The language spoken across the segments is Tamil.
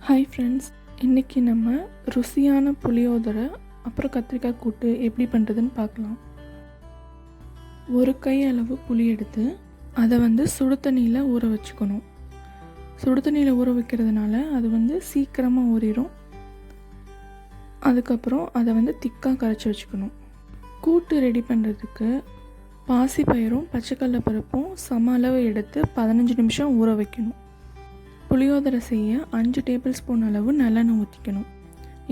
ஹாய் ஃப்ரெண்ட்ஸ், இன்றைக்கி நம்ம ருசியான புளியோதரை அப்புறம் கத்திரிக்காய் கூட்டு எப்படி பண்ணுறதுன்னு பார்க்கலாம். ஒரு கை அளவு புளி எடுத்து அதை சுடு தண்ணியில் ஊற வச்சுக்கணும். சுடு தண்ணியில் ஊற வைக்கிறதுனால அது சீக்கிரமாக ஊறிடும். அதுக்கப்புறம் அதை திக்காக கரைச்சி வச்சுக்கணும். கூட்டு ரெடி பண்ணுறதுக்கு பாசிப்பயிரும் பச்சைக்கடலை பருப்பும் சம அளவு எடுத்து 15 நிமிஷம் ஊற வைக்கணும். புளியோதரை செய்ய 5 டேபிள் ஸ்பூன் அளவு நல்லெண்ணெய் ஊற்றிக்கணும்.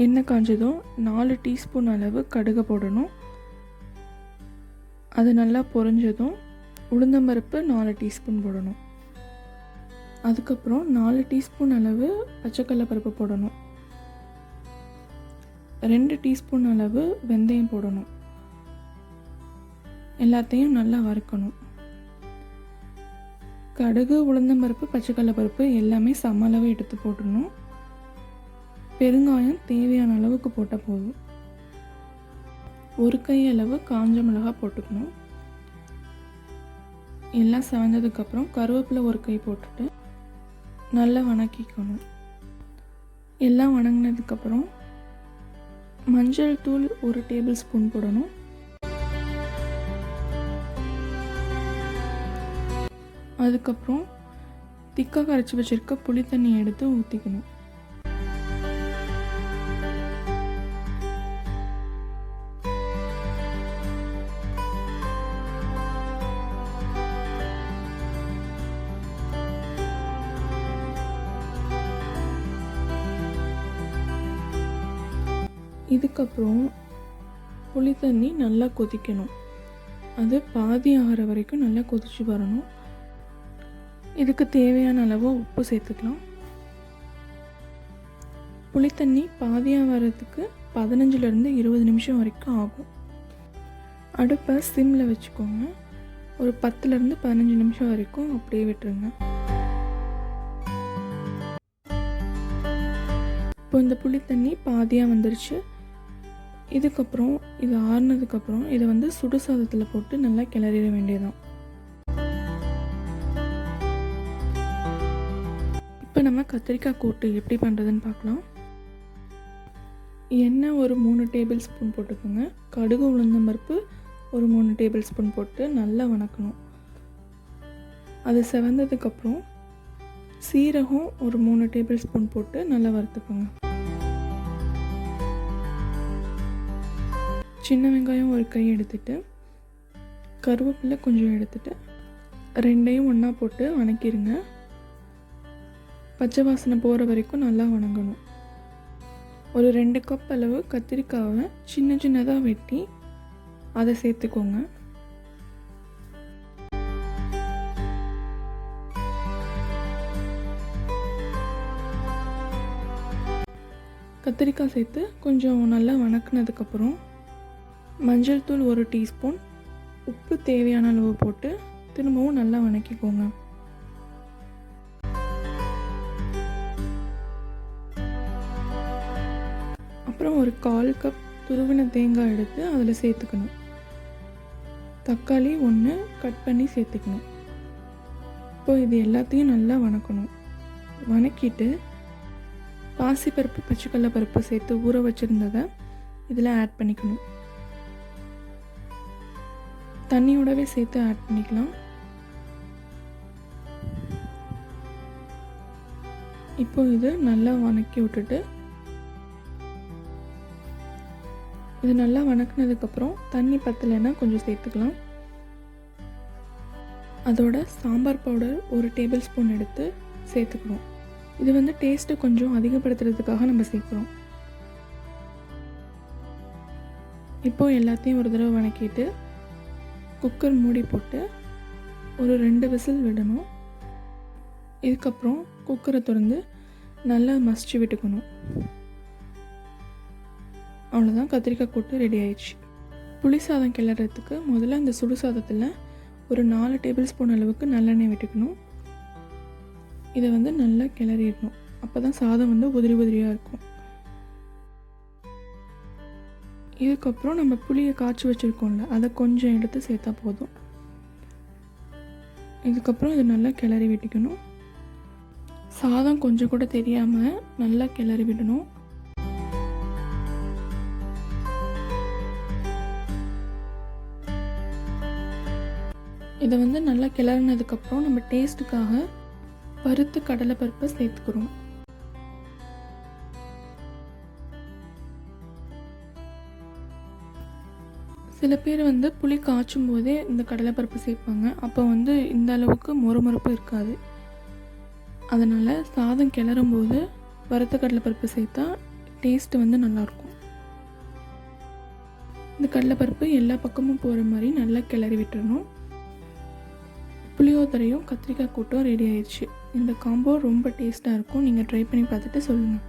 எண்ணெய் காஞ்சதும் 4 டீஸ்பூன் அளவு கடுகு போடணும். அது நல்லா பொரிஞ்சதும் உளுந்தம்பருப்பு 4 டீஸ்பூன் போடணும். அதுக்கப்புறம் 4 டீஸ்பூன் அளவு பச்சைக்கடலை பருப்பு போடணும். 2 டீஸ்பூன் அளவு வெந்தயம் போடணும். எல்லாத்தையும் நல்லா வறுக்கணும். கடுகு, உளுந்தம்பருப்பு, பச்சைக்கடலை பருப்பு எல்லாமே சம அளவு எடுத்து போட்டுடணும். பெருங்காயம் தேவையான அளவுக்கு போட்டால் போதும். ஒரு கை அளவு காஞ்ச மிளகாய் போட்டுக்கணும். எல்லாம் செவந்ததுக்கப்புறம் கருவேப்பிலை ஒரு கை போட்டுட்டு நல்லா வணக்கிக்கணும். எல்லாம் வணங்கினதுக்கப்புறம் மஞ்சள் தூள் 1 டேபிள் ஸ்பூன் போடணும். அதுக்கப்புறம் திக்காக கரைச்சி வச்சுருக்க புளி தண்ணியை எடுத்து ஊற்றிக்கணும். இதுக்கப்புறம் புளி தண்ணி நல்லா கொதிக்கணும். அது பாதி ஆகிற வரைக்கும் நல்லா கொதிச்சு வரணும். இதுக்கு தேவையான அளவு உப்பு சேர்த்துக்கலாம். புளித்தண்ணி பாதியாக வர்றதுக்கு 15லேருந்து 20 நிமிஷம் வரைக்கும் ஆகும். அடுப்பை சிம்மில் வச்சுக்கோங்க. ஒரு 10லேருந்து 15 நிமிஷம் வரைக்கும் அப்படியே விட்டுருங்க. இப்போ இந்த புளித்தண்ணி பாதியாக வந்துருச்சு. இதுக்கப்புறம் இது ஆறுனதுக்கப்புறம் இதை சுடு சாதத்தில் போட்டு நல்லா கிளறிட வேண்டியதான். இப்போ நம்ம கத்திரிக்காய் கூட்டு எப்படி பண்ணுறதுன்னு பார்க்கலாம். எண்ணெய் ஒரு 3 டேபிள் ஸ்பூன் போட்டுக்கோங்க. கடுகு, உளுந்தம்பருப்பு ஒரு 3 டேபிள் ஸ்பூன் போட்டு நல்லா வணக்கணும். அது செவந்ததுக்கப்புறம் சீரகம் ஒரு 3 டேபிள் ஸ்பூன் போட்டு நல்லா வறுத்துக்கோங்க. சின்ன வெங்காயம் ஒரு கை எடுத்துட்டு கருவேப்பிலை கொஞ்சம் எடுத்துட்டு ரெண்டையும் ஒன்றா போட்டு வணக்கிடுங்க. பச்சை வாசனை போகிற வரைக்கும் நல்லா வணங்கணும். ஒரு 2 கப் அளவு கத்திரிக்காவை சின்ன சின்னதாக வெட்டி அதை சேர்த்துக்கோங்க. கத்திரிக்காய் சேர்த்து கொஞ்சம் நல்லா வணக்கினதுக்கப்புறம் மஞ்சள் தூள் 1 டீஸ்பூன், உப்பு தேவையான அளவு போட்டு திரும்பவும் நல்லா வணக்கிக்கோங்க. அப்புறம் ஒரு 1/4 கப் துருவின தேங்காய் எடுத்து அதில் சேர்த்துக்கணும். தக்காளி 1 கட் பண்ணி சேர்த்துக்கணும். இப்போது இது எல்லாத்தையும் நல்லா வணக்கணும். வணக்கிட்டு பாசிப்பருப்பு, பச்சைக்கடலை பருப்பு சேர்த்து ஊற வச்சுருந்ததை இதில் ஆட் பண்ணிக்கணும். தண்ணியோடவே சேர்த்து ஆட் பண்ணிக்கலாம். இப்போ இது நல்லா வணக்கி விட்டுட்டு இது நல்லா வணக்கினதுக்கப்புறம் தண்ணி பத்தலைன்னா கொஞ்சம் சேர்த்துக்கலாம். அதோட சாம்பார் பவுடர் 1 டேபிள் ஸ்பூன் எடுத்து சேர்த்துக்கணும். இது டேஸ்ட்டு கொஞ்சம் அதிகப்படுத்துறதுக்காக நம்ம சேர்க்குறோம். இப்போது எல்லாத்தையும் ஒரு தடவை வணக்கிட்டு குக்கர் மூடி போட்டு ஒரு 2 விசில் விடணும். இதுக்கப்புறம் குக்கரை திறந்து நல்லா மசிச்சு விட்டுக்கணும். அவ்வளோதான், கத்திரிக்காய் கூட்டு ரெடி ஆயிடுச்சு. புளி சாதம் கிளறதுக்கு முதல்ல அந்த சுடு சாதத்தில் ஒரு 4 டேபிள் ஸ்பூன் அளவுக்கு நல்லெண்ணெய் விட்டுக்கணும். இதை நல்லா கிளறிடணும். அப்போ தான் சாதம் உதிரி உதிரியாக இருக்கும். இதுக்கப்புறம் நம்ம புளியை காய்ச்சி வச்சுருக்கோம்ல, அதை கொஞ்சம் எடுத்து சேர்த்தா போதும். இதுக்கப்புறம் இதை நல்லா கிளறி விட்டுக்கணும். சாதம் கொஞ்சம் கூட தெரியாமல் நல்லா கிளறி விடணும். இதை நல்லா கிளறினதுக்கப்புறம் நம்ம டேஸ்ட்டுக்காக வறுத்த கடலைப்பருப்பை சேர்த்துக்கிறோம். சில பேர் புளி காய்ச்சும் போதே இந்த கடலைப்பருப்பு சேர்ப்பாங்க. அப்போ இந்த அளவுக்கு மொறுமொறுப்பு இருக்காது. அதனால் சாதம் கிளறும் போது வறுத்த கடலைப்பருப்பு சேர்த்தா டேஸ்ட்டு நல்லாயிருக்கும். இந்த கடலைப்பருப்பு எல்லா பக்கமும் போகிற மாதிரி நல்லா கிளறி விட்டுறணும். புளியோதரையும் கத்திரிக்காய் கூட்டும் ரெடி ஆயிடுச்சு. இந்த காம்போ ரொம்ப டேஸ்ட்டாக இருக்கும். நீங்கள் ட்ரை பண்ணி பார்த்துட்டு சொல்லுங்கள்.